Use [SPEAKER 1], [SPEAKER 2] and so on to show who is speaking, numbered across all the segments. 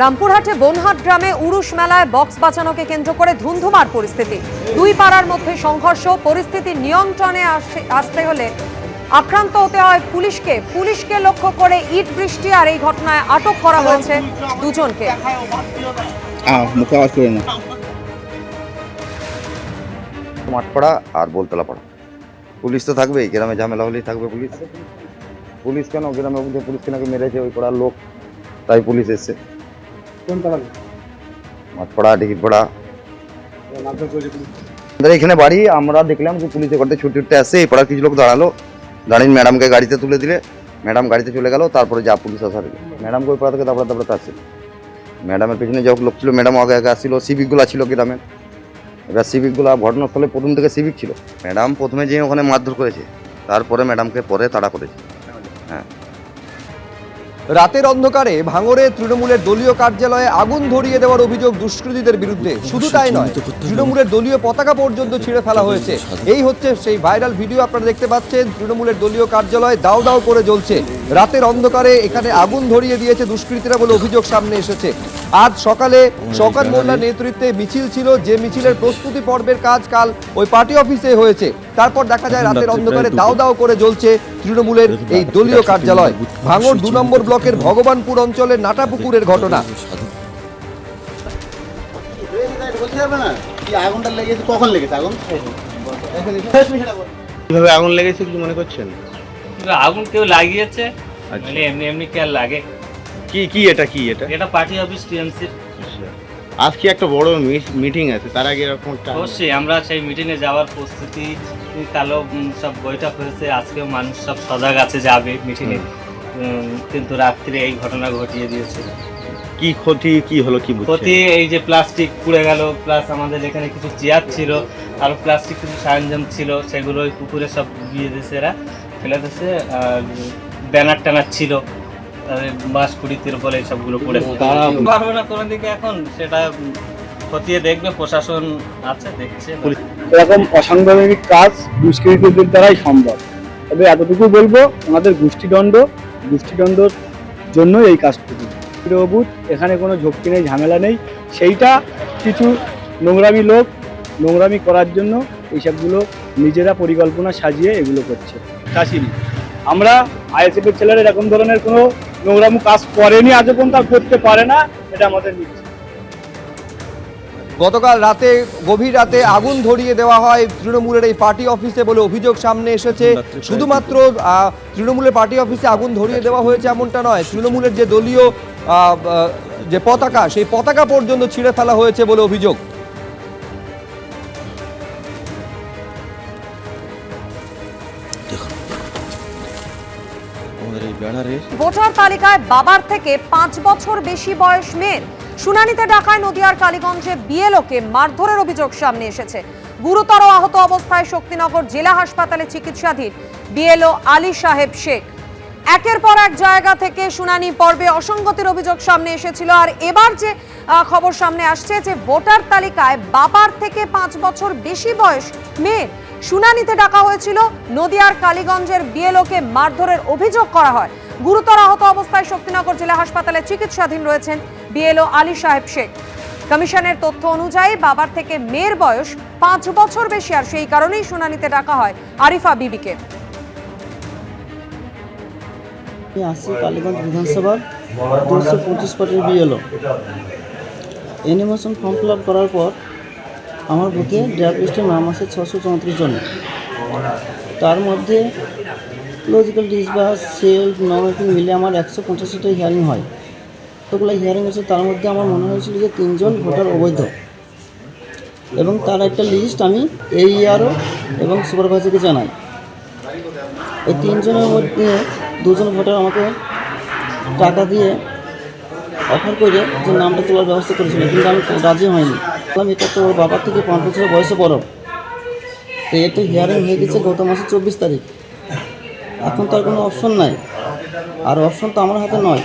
[SPEAKER 1] রামপুরহাটে বনহাট গ্রামে উরুষ মেলায় বক্স বাজানোকে কেন্দ্র করে ধুন্ধুমার পরিস্থিতি। দুই পাড়ার মধ্যে সংঘর্ষ, পরিস্থিতি নিয়ন্ত্রণে আসতে হলে আক্রান্ত হতে হয় পুলিশকে লক্ষ্য করে ইট বৃষ্টি, আর এই ঘটনায় আটক করা হয়েছে দুজনকে।
[SPEAKER 2] মাঠপাড়া আর বোলতলা পাড়া, পুলিশ তো থাকবেই, গ্রামে ঝামেলা হলেই থাকবে পুলিশ কেন গ্রামে পুলিশকে নাকি মেরেছে ওই পাড়ার লোক, তাই পুলিশ এসছে।
[SPEAKER 3] কোন পাড়া?
[SPEAKER 2] মাঠপাড়া, ডিহিরপাড়া, আমাদের এখানে বাড়ি। আমরা দেখলাম যে পুলিশে করতে ছুটে ছুটতে আসছে, এই পাড়ার কিছু লোক দাঁড়ালো, দাঁড়িয়ে ম্যাডামকে গাড়িতে তুলে দিলে, ম্যাডাম গাড়িতে চলে গেল। তারপরে যা পুলিশ আসার ম্যাডামকে ওই পাড়া থেকে দাবড়াতে আসছিল। ম্যাডামের পেছনে যখন লোক ছিল, ম্যাডাম আগে আসছিল, সিভিকগুলো ছিল গ্রামের। এবার সিভিকগুলো ঘটনাস্থলে প্রথম থেকে সিভিক ছিল। ম্যাডাম প্রথমে যে ওখানে মারধর করেছে, তারপরে ম্যাডামকে পরে তাড়া করেছে। হ্যাঁ,
[SPEAKER 4] রাতের অন্ধকারে ভাঙড়ে তৃণমূলের দলীয় কার্যালয়ে আগুন ধরিয়ে দেওয়ার অভিযোগ দুষ্কৃতীদের বিরুদ্ধে। শুধু তাই নয়, তৃণমূলের দলীয় পতাকা পর্যন্ত ছিঁড়ে ফেলা হয়েছে। এই হচ্ছে সেই ভাইরাল ভিডিও আপনারা দেখতে পাচ্ছেন। তৃণমূলের দলীয় কার্যালয় দাউ দাউ করে জ্বলছে। রাতের অন্ধকারে এখানে আগুন ধরিয়ে দিয়েছে দুষ্কৃতীরা বলে অভিযোগ সামনে এসেছে। আজ সকালে শওকত মোল্লার নেতৃত্বে মিছিল ছিল, যে মিছিলের প্রস্তুতি পর্বের কাজ কাল ওই পার্টি অফিসে হয়েছে। তারপর দেখা যায় রাতের অন্ধকারে দাউ দাউ করে জ্বলছে তৃণমূলের এই দলীয় কার্যালয়। ভাঙড় 2 নম্বর ব্লকের ভগবানপুর অঞ্চলের নাটাপুকুরের ঘটনা।
[SPEAKER 3] কিভাবে আগুন লেগেছে কি মনে করছেন?
[SPEAKER 5] আগুন কেউ লাগিয়েছে, মানে এমনি এমনি কে আর লাগে?
[SPEAKER 3] এটা
[SPEAKER 5] পার্টি অফিস টিএমসির।
[SPEAKER 3] আজকে একটা বড় মিটিং আছে, তার আগে এরকম
[SPEAKER 5] অবশ্যই আমরা সেই মিটিংয়ে যাওয়ার প্রস্তুতি, কালো সব বৈঠক হয়েছে, আজকেও মানুষ সব সজাগ আছে, যাবে মিটিংয়ে। কিন্তু রাত্রে এই ঘটনা ঘটিয়ে দিয়েছে।
[SPEAKER 3] কি ক্ষতি কি হলো? কি
[SPEAKER 5] ক্ষতি এই যে প্লাস্টিক পুড়ে গেল, প্লাস আমাদের এখানে কিছু চেয়ার ছিল, আর প্লাস্টিক কিছু সরঞ্জাম ছিল, সেগুলো ওই পুকুরে সব দিয়ে দিয়েছে, এরা ফেলে দিয়েছে। আর ব্যানার ট্যানার ছিল, বাস কুড়িতে বলে সবগুলো পড়ে পারবে না কোনো দিকে। এখন সেটা খতিয়ে দেখবে, প্রশাসন আছে, দেখছে।
[SPEAKER 6] এরকম অসাংবিধানিক কাজ দুষ্কৃতীদের দ্বারাই সম্ভব। তবে এতটুকু বলবো, ওনাদের গোষ্ঠীদ্বন্দ্বর জন্য এই কাজটুকু। অবুধ, এখানে কোনো ঝক্কি নেই, ঝামেলা নেই। সেইটা কিছু নোংরামি লোক নোংরামি করার জন্য এইসবগুলো নিজেরা পরিকল্পনা সাজিয়ে এগুলো করছে। চাষিনি আমরা আইএসএফ এর ছেলেরা এরকম ধরনের কোনো নোংরামু কাজ করেনি, আজও পর্যন্ত করতে পারে না, এটা আমাদের নিচ্ছে।
[SPEAKER 4] গতকাল রাতে গভীর রাতে আগুন ধরিয়ে দেওয়া হয় তৃণমূলের এই পার্টি অফিসে বলে অভিযোগ সামনে এসেছে। শুধুমাত্র তৃণমূলের পার্টি অফিসে আগুন ধরিয়ে দেওয়া হয়েছে এমনটা নয়, তৃণমূলের যে দলীয় যে পতাকা, সেই পতাকা পর্যন্ত ছিঁড়ে ফেলা হয়েছে বলে অভিযোগ।
[SPEAKER 1] ভোটার তালিকায় বাবার থেকে 5 বছর বেশি বয়স মেয়ের শুনানিতে ডাকায় নদিয়ার কালীগঞ্জে বিএলওকে মারধরের অভিযোগ সামনে এসেছে। গুরুতর আহত অবস্থায় শক্তিনগর জেলা হাসপাতালে চিকিৎসাধীন বিএলও আলী সাহেব শেখ। একের পর এক জায়গা থেকে শুনানি পর্বে অসঙ্গতির অভিযোগ সামনে এসেছিল। আর এবার যে খবর সামনে আসছে যে ভোটার তালিকায় বাবার থেকে 5 বছর বেশি বয়স মেয়ের শুনানিতে ডাকা হয়েছিল, নদিয়ার কালীগঞ্জের বিএলওকে মারধরের অভিযোগ করা হয়। গুরুতর আহত অবস্থায় শক্তিনগর জেলা হাসপাতালে চিকিৎসাধীন রয়েছেন বিএলও আলী সাহেব শেখ। কমিশনের তথ্য অনুযায়ী বাবার থেকে মেয়ের বয়স 5 বছর বেশি, আর সেই কারণেই শুনানিতে ডাকা হয় আরিফা বিবিকে।
[SPEAKER 7] আসছি কালীগঞ্জ বিধানসভার 225 পার্টির BLO. Animation form fill up করার পর আমার বুথে ড্রাফট লিস্টের নাম আছে 634 জন। তার মধ্যে লজিক্যাল ডিসবাস, সেলফ, নমিনেটিং মিলে আমার 185টা হিয়ারিং হয়। এতগুলো হিয়ারিং হয়েছে, তার মধ্যে আমার মনে হয়েছিল যে 3 জন ভোটার অবৈধ, এবং তার একটা লিস্ট আমি AERO এবং সুপারভাইজারকে জানাই। এই 3 জনের মধ্যে 2 জন ভোটার আমাকে টাকা দিয়ে অফার করে যে নামটা তোলার ব্যবস্থা করেছিল, কিন্তু আমি রাজি হয়নি। বললাম এটা তো ওর বাবার থেকে 5 বছর বয়সে বড়। তো এটা হিয়ারিং হয়ে গেছে গত মাসের 24 তারিখ। এখন তার কোনো অপশন নাই, আর অপশন তো আমার হাতে নয়।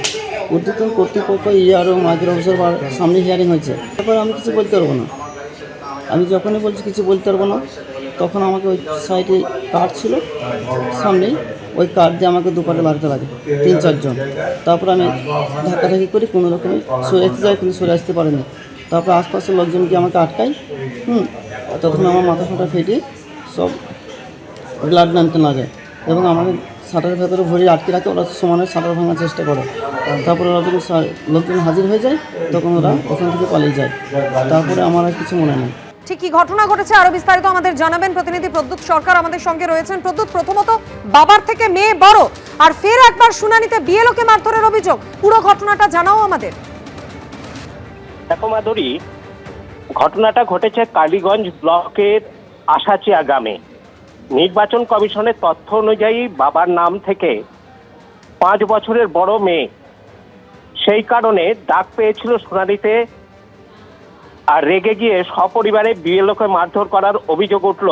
[SPEAKER 7] ঊর্ধ্বতন কর্তৃপক্ষ ERO মাইক্রো অফিসার সামনে হিয়ারিং হয়েছে, তারপরে আমি কিছু বলতে পারবো না। আমি যখনই বলছি কিছু বলতে পারবো না, তখন আমাকে ওই সাইডে কার্ড ছিল সামনেই, ওই কার্ড দিয়ে আমাকে দুপাটে লাগতে লাগে 3-4 জন। তারপর আমি ধাক্কাধাক্কি করে কোনো রকমে সরে আসতে যাই, কিন্তু সরে আসতে পারিনি। তারপর আশপাশের লোকজন গিয়ে আমাকে আটকায়। তখন আমার মাথা ফাটা ফেটে সব ব্লাড নামতে লাগে এবং আমাকে শাটারের ভেতরে ভরে আটকে রাখে। ওরা সমানে শাটার ভাঙার চেষ্টা করে। তারপরে ওরা যখন লোকজন হাজির হয়ে যায় তখন ওরা ওখান থেকে পালিয়ে যায়। তারপরে আমার আর কিছু মনে নেই।
[SPEAKER 1] ঠিক কি ঘটনা ঘটেছে আরো বিস্তারিত আমাদের জানাবেন প্রতিনিধি প্রদ্যুৎ সরকার আমাদের সঙ্গে রয়েছেন। প্রদ্যুৎ, প্রথমত বাবার থেকে মেয়ে বড়, আর ফের একবার শুনানিতে বিএলওকে মারধরের অভিযোগ, পুরো ঘটনাটা জানাও আমাদের।
[SPEAKER 8] দেখো মাধুরী, ঘটনাটা ঘটেছে কালীগঞ্জ ব্লকের আশাচিয়া গ্রামে। নির্বাচন কমিশনের তথ্য অনুযায়ী বাবার নাম থেকে 5 বছরের বড় মেয়ে, সেই কারণে ডাক পেয়েছিল শুনানিতে, আর রেগে গিয়ে সপরিবারে বিএলওকে মারধর করার অভিযোগ উঠল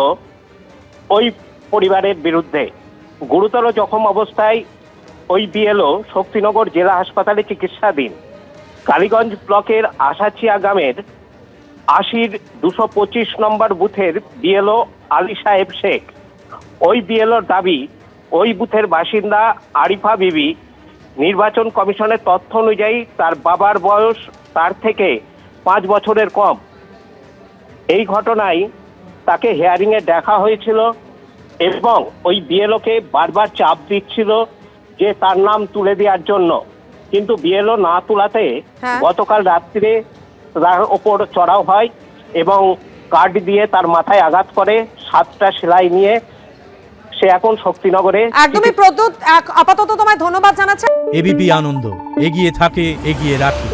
[SPEAKER 8] ওই পরিবারের বিরুদ্ধে। গুরুতর জখম অবস্থায় ওই বিএলও শক্তিনগর জেলা হাসপাতালে চিকিৎসাধীন। কালীগঞ্জ ব্লকের আশাচিয়া গ্রামের 80-225 নম্বর বুথের বিএলও আলী সাহেব শেখ। ওই বিএলওর দাবি, ওই বুথের বাসিন্দা আরিফা বিবি নির্বাচন কমিশনের তথ্য অনুযায়ী তার বাবার বয়স তার থেকে 5 বছরের কম। এই ঘটনায় তাকে হিয়ারিংয়ে দেখা হয়েছিল এবং ওই বিএলওকে বারবার চাপ দিচ্ছিল যে তার নাম তুলে দেওয়ার জন্য, কিন্তু বিএলও না তোলাতে গতকাল রাত্রিরে তার ওপর চড়াও হয় এবং কার্ড দিয়ে তার মাথায় আঘাত করে, 7টা সেলাই নিয়ে সে এখন শক্তিনগরে।
[SPEAKER 1] একদমই প্রদ্যুৎ, আপাতত তোমায় ধন্যবাদ জানাচ্ছি।
[SPEAKER 9] এবিপি আনন্দ, এগিয়ে থাকে, এগিয়ে রাখে।